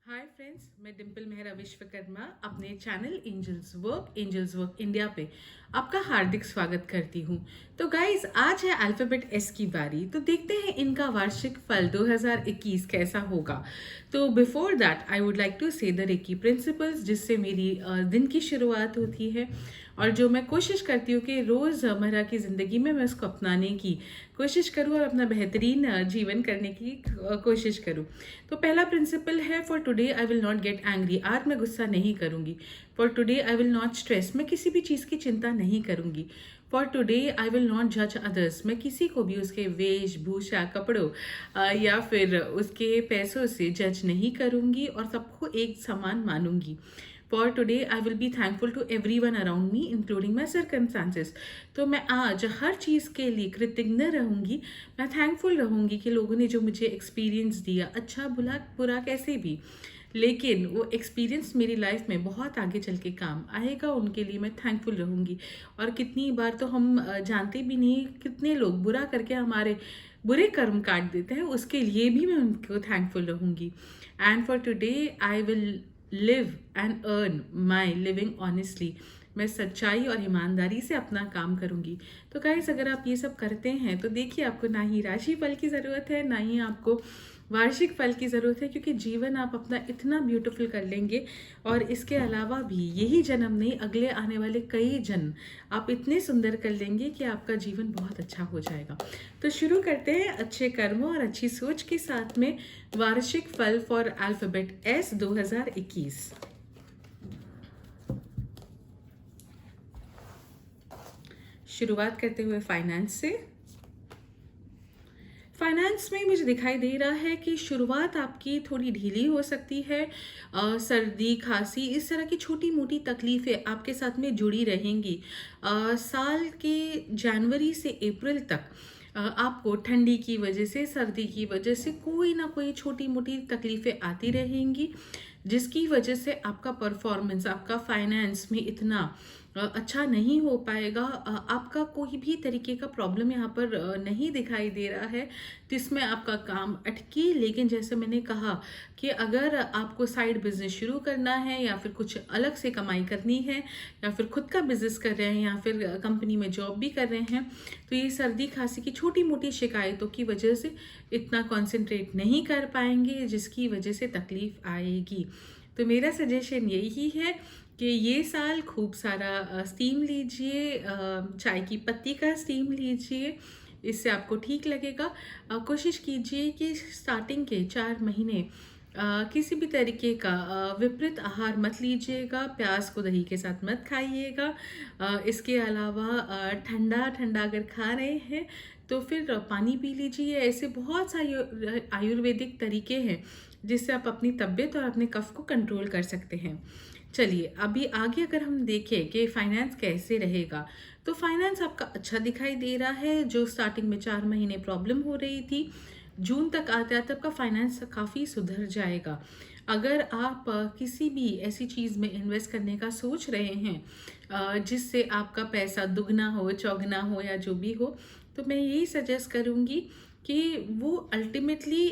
Hi friends, मैं डिम्पल मेहरा विश्वकर्मा अपने channel angels work India पे आपका हार्दिक स्वागत करती हूँ। तो गाइस, आज है अल्फाबेट एस की बारी। तो देखते हैं इनका वार्षिक फल 2021 कैसा होगा। तो before that I would like to say the Reiki principles, जिससे मेरी दिन की शुरुआत होती है और जो मैं कोशिश करती हूँ कि रोज़मर्रा की ज़िंदगी में मैं उसको अपनाने की कोशिश करूँ और अपना बेहतरीन जीवन करने की कोशिश करूँ। तो पहला प्रिंसिपल है, for today I will not get angry. आज मैं गुस्सा नहीं करूँगी। For today I will not stress. मैं किसी भी चीज़ की चिंता नहीं करूँगी। For today I will not जज अदर्स। मैं किसी को भी उसके वेशभूषा, कपड़ों या फिर उसके पैसों से जज नहीं करूँगी और सबको एक समान मानूंगी। For today I will be thankful to everyone around me including my circumstances. तो मैं आज हर चीज़ के लिए कृतज्ञ रहूँगी। मैं थैंकफुल रहूँगी कि लोगों ने जो मुझे एक्सपीरियंस दिया, अच्छा बुला बुरा कैसे भी, लेकिन वो एक्सपीरियंस मेरी लाइफ में बहुत आगे चल के काम आएगा, उनके लिए मैं थैंकफुल रहूँगी। और कितनी बार तो हम जानते भी नहीं कितने लोग बुरा करके हमारे बुरे कर्म काट देते हैं, उसके लिए भी मैं उनको थैंकफुल रहूँगी। And for today I will live and earn my living honestly. मैं सच्चाई और ईमानदारी से अपना काम करूंगी। तो गाइस, अगर आप ये सब करते हैं तो देखिए, आपको ना ही राशि फल की ज़रूरत है, ना ही आपको वार्षिक फल की ज़रूरत है, क्योंकि जीवन आप अपना इतना ब्यूटीफुल कर लेंगे। और इसके अलावा भी यही जन्म नहीं, अगले आने वाले कई जन्म आप इतने सुंदर कर लेंगे कि आपका जीवन बहुत अच्छा हो जाएगा। तो शुरू करते हैं अच्छे कर्मों और अच्छी सोच के साथ में वार्षिक फल फॉर अल्फाबेट एस 2021। शुरुआत करते हुए फाइनेंस से। फाइनेंस में मुझे दिखाई दे रहा है कि शुरुआत आपकी थोड़ी ढीली हो सकती है। सर्दी, खांसी, इस तरह की छोटी मोटी तकलीफ़ें आपके साथ में जुड़ी रहेंगी। साल के जनवरी से अप्रैल तक आपको ठंडी की वजह से, सर्दी की वजह से कोई ना कोई छोटी मोटी तकलीफ़ें आती रहेंगी, जिसकी वजह से आपका परफॉर्मेंस, आपका फाइनेंस में इतना अच्छा नहीं हो पाएगा। आपका कोई भी तरीके का प्रॉब्लम यहाँ पर नहीं दिखाई दे रहा है जिसमें आपका काम अटके। लेकिन जैसे मैंने कहा कि अगर आपको साइड बिजनेस शुरू करना है या फिर कुछ अलग से कमाई करनी है या फिर खुद का बिजनेस कर रहे हैं या फिर कंपनी में जॉब भी कर रहे हैं, तो ये सर्दी खांसी की छोटी मोटी शिकायतों की वजह से इतना कॉन्सेंट्रेट नहीं कर पाएंगे, जिसकी वजह से तकलीफ आएगी। तो मेरा सजेशन यही है कि ये साल खूब सारा स्टीम लीजिए, चाय की पत्ती का स्टीम लीजिए, इससे आपको ठीक लगेगा। कोशिश कीजिए कि स्टार्टिंग के 4 महीने किसी भी तरीके का विपरीत आहार मत लीजिएगा। प्याज को दही के साथ मत खाइएगा। इसके अलावा ठंडा ठंडा अगर खा रहे हैं तो फिर पानी पी लीजिए। ऐसे बहुत सारे आयुर्वेदिक तरीके हैं जिससे आप अपनी तबीयत और अपने कफ को कंट्रोल कर सकते हैं। चलिए, अभी आगे अगर हम देखें कि फाइनेंस कैसे रहेगा, तो फाइनेंस आपका अच्छा दिखाई दे रहा है। जो स्टार्टिंग में 4 महीने प्रॉब्लम हो रही थी, जून तक आते आते आपका फाइनेंस काफ़ी सुधर जाएगा। अगर आप किसी भी ऐसी चीज़ में इन्वेस्ट करने का सोच रहे हैं जिससे आपका पैसा दुगना हो, चौगना हो या जो भी हो, तो मैं यही सजेस्ट करूँगी कि वो अल्टीमेटली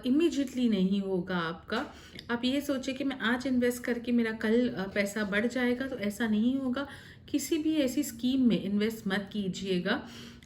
इमीजिएटली नहीं होगा आपका। आप ये सोचें कि मैं आज इन्वेस्ट करके मेरा कल पैसा बढ़ जाएगा, तो ऐसा नहीं होगा। किसी भी ऐसी स्कीम में इन्वेस्ट मत कीजिएगा।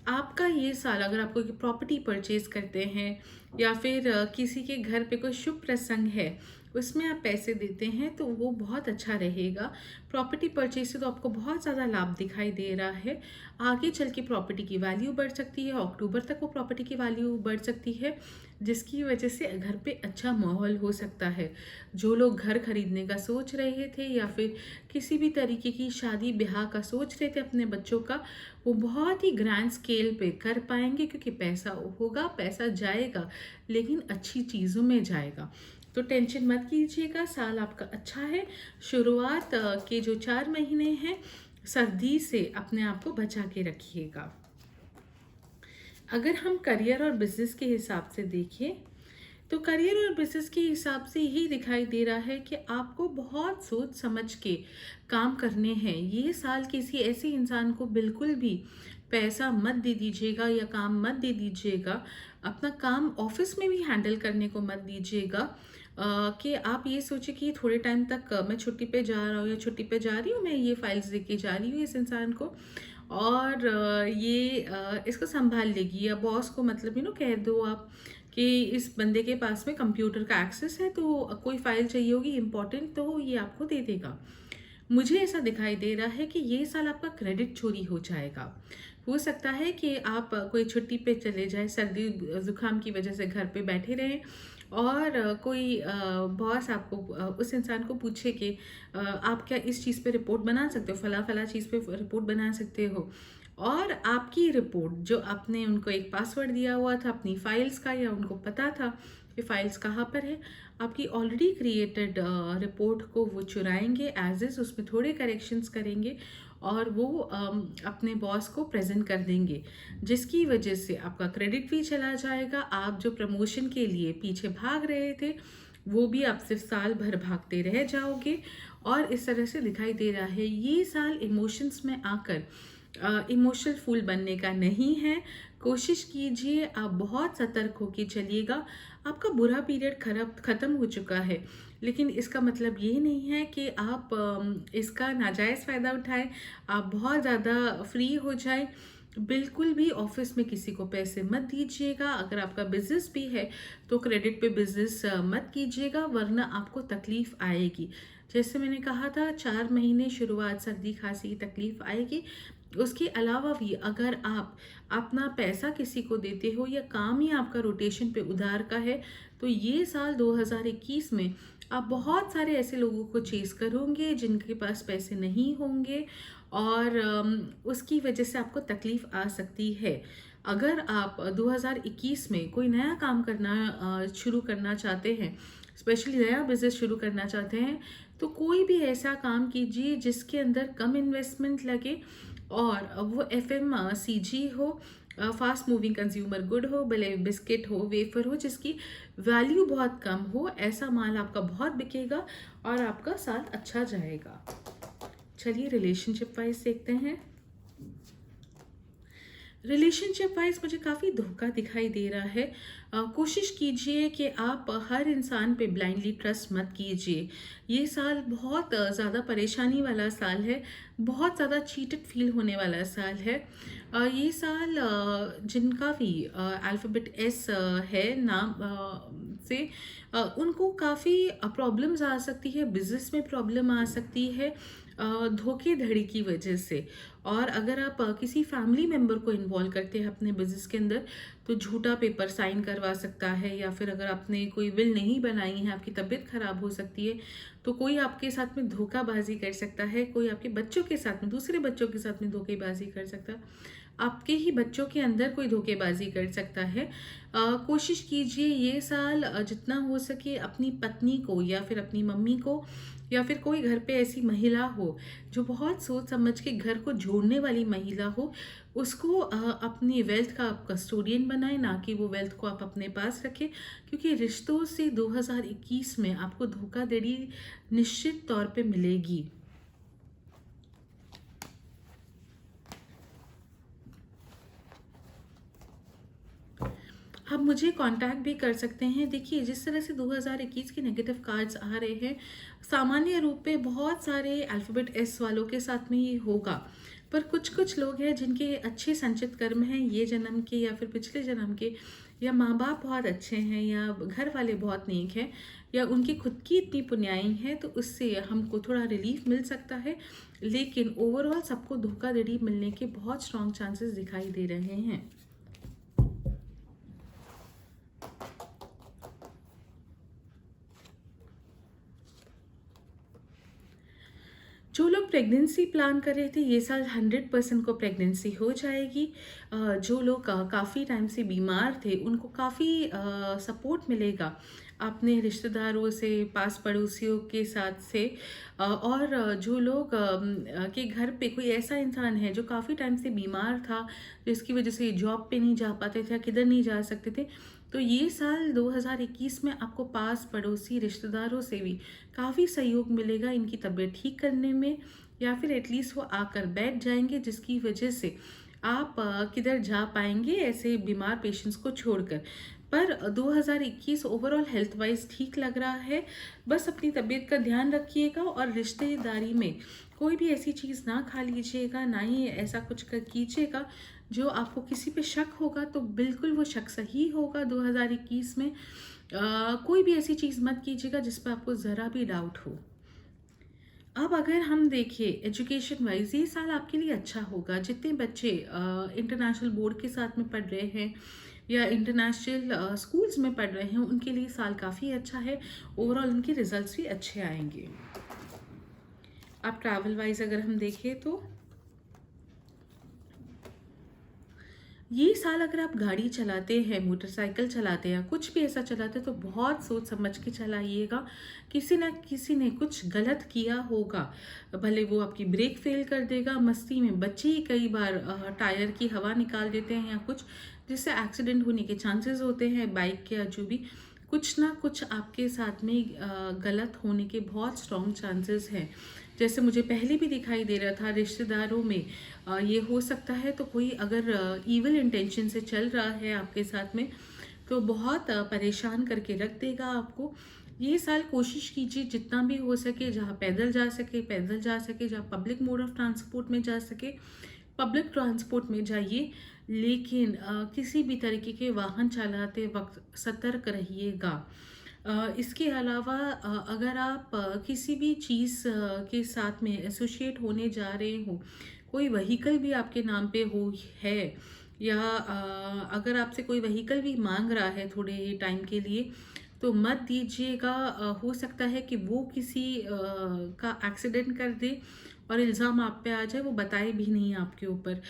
आपका ये साल, अगर आप कोई प्रॉपर्टी परचेज करते हैं या फिर किसी के घर पे कोई शुभ प्रसंग है, उसमें आप पैसे देते हैं, तो वो बहुत अच्छा रहेगा। प्रॉपर्टी परचेज से तो आपको बहुत ज़्यादा लाभ दिखाई दे रहा है। आगे चल के प्रॉपर्टी की वैल्यू बढ़ सकती है, अक्टूबर तक वो प्रॉपर्टी की वैल्यू बढ़ सकती है, जिसकी वजह से घर पे अच्छा माहौल हो सकता है। जो लोग घर खरीदने का सोच रहे थे या फिर किसी भी तरीके की शादी ब्याह का सोच रहे थे अपने बच्चों का, वो बहुत ही ग्रैंड स्केल पे कर पाएंगे, क्योंकि पैसा होगा, पैसा जाएगा, लेकिन अच्छी चीज़ों में जाएगा। तो टेंशन मत कीजिएगा, साल आपका अच्छा है। शुरुआत के जो 4 महीने हैं, सर्दी से अपने आप को बचा के रखिएगा। अगर हम करियर और बिजनेस के हिसाब से देखें, तो करियर और बिजनेस के हिसाब से यही दिखाई दे रहा है कि आपको बहुत सोच समझ के काम करने हैं। ये साल किसी ऐसे इंसान को बिल्कुल भी पैसा मत दे दीजिएगा या काम मत दे दीजिएगा। अपना काम ऑफ़िस में भी हैंडल करने को मत दीजिएगा कि आप ये सोचिए कि थोड़े टाइम तक मैं छुट्टी पे जा रहा हूँ या छुट्टी पे जा रही हूँ, मैं ये फ़ाइल्स दे के जा रही हूँ इस इंसान को और ये इसको सँभाल लेगी, या बॉस को मतलब कह दो आप कि इस बंदे के पास में कंप्यूटर का एक्सेस है, तो कोई फ़ाइल चाहिए होगी इम्पोर्टेंट तो ये आपको दे देगा। मुझे ऐसा दिखाई दे रहा है कि ये साल आपका क्रेडिट चोरी हो जाएगा। हो सकता है कि आप कोई छुट्टी पे चले जाएँ, सर्दी ज़ुकाम की वजह से घर पे बैठे रहें और कोई बॉस आपको उस इंसान को पूछे कि आप क्या इस चीज़ पे रिपोर्ट बना सकते हो, फला-फला चीज़ पे रिपोर्ट बना सकते हो। और आपकी रिपोर्ट जो आपने उनको एक पासवर्ड दिया हुआ था अपनी फाइल्स का, या उनको पता था कि फाइल्स कहाँ पर है, आपकी ऑलरेडी क्रिएटेड रिपोर्ट को वो चुराएँगे एज़ इज़, उसमें थोड़े करेक्शंस करेंगे और वो अपने बॉस को प्रेज़ेंट कर देंगे। जिसकी वजह से आपका क्रेडिट भी चला जाएगा, आप जो प्रमोशन के लिए पीछे भाग रहे थे, वो भी आप सिर्फ़ साल भर भागते रह जाओगे और इस तरह से दिखाई दे रहा है। ये साल इमोशंस में आकर इमोशनल फूल बनने का नहीं है। कोशिश कीजिए, आप बहुत सतर्क होके चलिएगा। आपका बुरा पीरियड ख़त्म हो चुका है, लेकिन इसका मतलब ये नहीं है कि आप इसका नाजायज़ फ़ायदा उठाएँ, आप बहुत ज़्यादा फ्री हो जाएँ। बिल्कुल भी ऑफ़िस में किसी को पैसे मत दीजिएगा। अगर आपका बिज़नेस भी है, तो क्रेडिट पे बिज़नेस मत कीजिएगा, वरना आपको तकलीफ़ आएगी। जैसे मैंने कहा था, 4 महीने शुरुआत सर्दी-खाँसी की तकलीफ़ आएगी। उसके अलावा भी अगर आप अपना पैसा किसी को देते हो या काम ही आपका रोटेशन पे उधार का है, तो ये साल 2021 में आप बहुत सारे ऐसे लोगों को चेज़ करोगे जिनके पास पैसे नहीं होंगे और उसकी वजह से आपको तकलीफ़ आ सकती है। अगर आप 2021 में कोई नया काम करना शुरू करना चाहते हैं, स्पेशली नया बिज़नेस शुरू करना चाहते हैं, तो कोई भी ऐसा काम कीजिए जिसके अंदर कम इन्वेस्टमेंट लगे और वो एफएमसीजी हो, फास्ट मूविंग कंज्यूमर गुड हो, भले बिस्किट हो, वेफर हो, जिसकी वैल्यू बहुत कम हो। ऐसा माल आपका बहुत बिकेगा और आपका साल अच्छा जाएगा। चलिए रिलेशनशिप वाइज देखते हैं। रिलेशनशिप वाइज मुझे काफ़ी धोखा दिखाई दे रहा है। कोशिश कीजिए कि आप हर इंसान पे ब्लाइंडली ट्रस्ट मत कीजिए। ये साल बहुत ज़्यादा परेशानी वाला साल है, बहुत ज़्यादा चीटेड फील होने वाला साल है। ये साल जिनका भी अल्फ़ाबेट एस है नाम से, उनको काफ़ी प्रॉब्लम्स आ सकती है, बिज़नेस में प्रॉब्लम आ सकती है धोखेधड़ी की वजह से। और अगर आप किसी फैमिली मेंबर को इन्वॉल्व करते हैं अपने बिजनेस के अंदर, तो झूठा पेपर साइन करवा सकता है, या फिर अगर आपने कोई विल नहीं बनाई है, आपकी तबीयत खराब हो सकती है, तो कोई आपके साथ में धोखाबाजी कर सकता है, कोई आपके बच्चों के साथ में, दूसरे बच्चों के साथ में धोखेबाजी कर सकता है, आपके ही बच्चों के अंदर कोई धोखेबाजी कर सकता है। कोशिश कीजिए ये साल जितना हो सके अपनी पत्नी को या फिर अपनी मम्मी को या फिर कोई घर पे ऐसी महिला हो जो बहुत सोच समझ के घर को जोड़ने वाली महिला हो, उसको अपनी वेल्थ का आप कस्टोडियन बनाएं, ना कि वो वेल्थ को आप अपने पास रखें, क्योंकि रिश्तों से 2021 में आपको धोखाधड़ी निश्चित तौर पे मिलेगी। आप मुझे कांटेक्ट भी कर सकते हैं। देखिए, जिस तरह से 2021 के नेगेटिव कार्ड्स आ रहे हैं, सामान्य रूप पे बहुत सारे अल्फ़ाबेट एस वालों के साथ में ये होगा। पर कुछ-कुछ लोग हैं जिनके अच्छे संचित कर्म हैं ये जन्म के या फिर पिछले जन्म के, या माँ-बाप बहुत अच्छे हैं, या घर वाले बहुत नेक हैं, या उनकी खुद की इतनी पुण्याई है, तो उससे हमको थोड़ा रिलीफ़ मिल सकता है। लेकिन ओवरऑल सबको धोखाधड़ी मिलने के बहुत स्ट्रॉन्ग चांसेस दिखाई दे रहे हैं। जो लोग प्रेगनेंसी प्लान कर रहे थे, ये साल 100% को प्रेगनेंसी हो जाएगी। जो लोग काफ़ी टाइम से बीमार थे, उनको काफ़ी सपोर्ट मिलेगा अपने रिश्तेदारों से, पास पड़ोसियों के साथ से। और जो लोग के घर पे कोई ऐसा इंसान है जो काफ़ी टाइम से बीमार था, जिसकी वजह से जॉब पे नहीं जा पाते थे, किधर नहीं जा सकते थे, तो ये साल 2021 में आपको पास पड़ोसी रिश्तेदारों से भी काफ़ी सहयोग मिलेगा इनकी तबीयत ठीक करने में, या फिर एटलीस्ट वो आकर बैठ जाएंगे, जिसकी वजह से आप किधर जा पाएंगे ऐसे बीमार पेशेंट्स को छोड़कर। पर 2021 ओवरऑल हेल्थ वाइज ठीक लग रहा है। बस अपनी तबीयत का ध्यान रखिएगा और रिश्तेदारी में कोई भी ऐसी चीज़ ना खा लीजिएगा, ना ही ऐसा कुछ कीजिएगा जो आपको किसी पे शक होगा, तो बिल्कुल वो शक सही होगा 2021 में। कोई भी ऐसी चीज़ मत कीजिएगा जिस पर आपको ज़रा भी डाउट हो। अब अगर हम देखें एजुकेशन वाइज, ये साल आपके लिए अच्छा होगा। जितने बच्चे इंटरनेशनल बोर्ड के साथ में पढ़ रहे हैं या इंटरनेशनल स्कूल्स में पढ़ रहे हैं, उनके लिए साल काफ़ी अच्छा है। ओवरऑल उनके रिजल्ट्स भी अच्छे आएंगे। अब ट्रैवल वाइज अगर हम देखें तो ये साल अगर आप गाड़ी चलाते हैं, मोटरसाइकिल चलाते हैं, कुछ भी ऐसा चलाते हैं, तो बहुत सोच समझ के चलाइएगा। किसी ना किसी ने कुछ गलत किया होगा, भले वो आपकी ब्रेक फेल कर देगा। मस्ती में बच्चे ही कई बार टायर की हवा निकाल देते हैं या कुछ, जिससे एक्सीडेंट होने के चांसेस होते हैं बाइक के, या जो भी कुछ ना कुछ आपके साथ में गलत होने के बहुत स्ट्रॉन्ग चांसेस हैं। जैसे मुझे पहले भी दिखाई दे रहा था रिश्तेदारों में ये हो सकता है। तो कोई अगर ईविल इंटेंशन से चल रहा है आपके साथ में, तो बहुत परेशान करके रख देगा आपको। ये साल कोशिश कीजिए जितना भी हो सके, जहाँ पैदल जा सके पैदल जा सके, जहाँ पब्लिक मोड ऑफ ट्रांसपोर्ट में जा सके पब्लिक ट्रांसपोर्ट में जाइए। लेकिन किसी भी तरीके के वाहन चलाते वक्त सतर्क रहिएगा। इसके अलावा अगर आप किसी भी चीज़ के साथ में एसोसिएट होने जा रहे हो, कोई व्हीकल भी आपके नाम पे हो है, या अगर आपसे कोई व्हीकल भी मांग रहा है थोड़े टाइम के लिए, तो मत दीजिएगा। हो सकता है कि वो किसी का एक्सीडेंट कर दे और इल्ज़ाम आप पे आ जाए, वो बताए भी नहीं आपके ऊपर।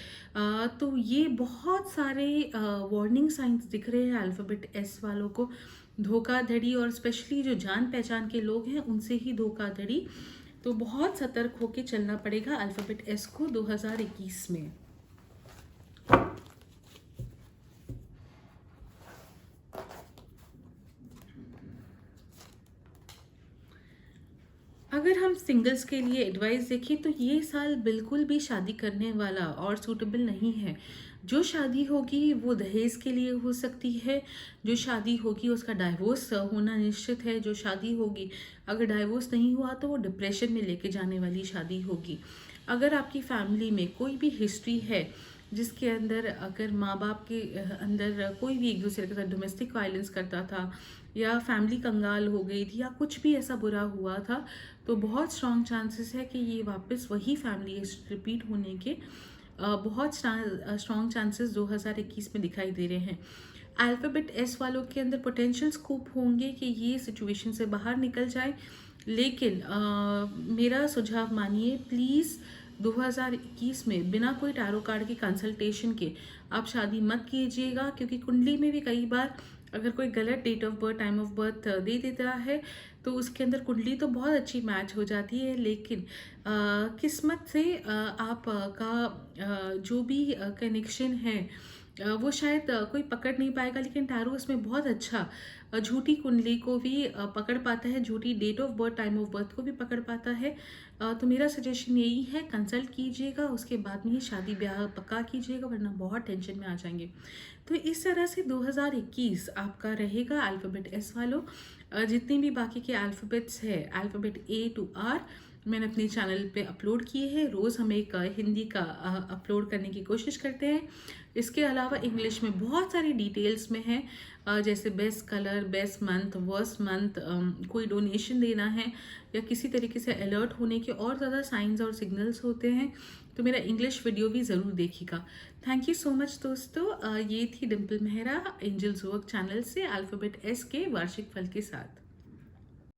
तो ये बहुत सारे वार्निंग साइंस दिख रहे हैं अल्फ़ाबेट एस वालों को। धोखाधड़ी, और स्पेशली जो जान पहचान के लोग हैं उनसे ही धोखाधड़ी। तो बहुत सतर्क होकर चलना पड़ेगा अल्फ़ाबेट एस को 2021 में। अगर हम सिंगल्स के लिए एडवाइस देखें, तो ये साल बिल्कुल भी शादी करने वाला और सूटेबल नहीं है। जो शादी होगी वो दहेज के लिए हो सकती है। जो शादी होगी उसका डाइवोर्स होना निश्चित है। जो शादी होगी, अगर डाइवोर्स नहीं हुआ तो वो डिप्रेशन में लेके जाने वाली शादी होगी। अगर आपकी फैमिली में कोई भी हिस्ट्री है जिसके अंदर अगर माँ बाप के अंदर कोई भी एक दूसरे के साथ डोमेस्टिक वायलेंस करता था, या फैमिली कंगाल हो गई थी, या कुछ भी ऐसा बुरा हुआ था, तो बहुत स्ट्रॉन्ग चांसेस है कि ये वापस वही फैमिली रिपीट होने के बहुत स्ट्रॉन्ग चांसेस 2021 में दिखाई दे रहे हैं। अल्फ़ाबेट एस वालों के अंदर पोटेंशियल स्कोप होंगे कि ये सिचुएशन से बाहर निकल जाए। लेकिन मेरा सुझाव मानिए प्लीज़, 2021 में बिना कोई टैरो कार्ड की कंसल्टेशन के आप शादी मत कीजिएगा, क्योंकि कुंडली में भी कई बार अगर कोई गलत date of birth, time of birth दे देता है, तो उसके अंदर कुंडली तो बहुत अच्छी मैच हो जाती है, लेकिन किस्मत से आपका जो भी कनेक्शन है वो शायद कोई पकड़ नहीं पाएगा। लेकिन टैरो इसमें बहुत अच्छा झूठी कुंडली को भी पकड़ पाता है, झूठी date of birth, time of birth को भी पकड़ पाता है। तो मेरा सजेशन यही है, कंसल्ट कीजिएगा, उसके बाद में ही शादी ब्याह पक्का कीजिएगा, वरना बहुत टेंशन में आ जाएंगे। तो इस तरह से 2021 आपका रहेगा अल्फ़ाबेट एस वालों। जितने भी बाकी के अल्फ़ाबेट्स है, अल्फ़ाबेट ए टू आर, मैंने अपने चैनल पे अपलोड किए हैं। रोज़ हम एक हिंदी का अपलोड करने की कोशिश करते हैं। इसके अलावा इंग्लिश में बहुत सारी डिटेल्स में है, जैसे best colour, best month, worst month, कोई डोनेशन देना है या किसी तरीके से अलर्ट होने के और ज़्यादा साइंस और सिग्नल्स होते हैं, तो मेरा इंग्लिश वीडियो भी ज़रूर देखिएगा। थैंक यू सो मच दोस्तों। ये थी Dimple Mehra angels work channel से अल्फ़ाबेट एस के वार्षिक फल के साथ।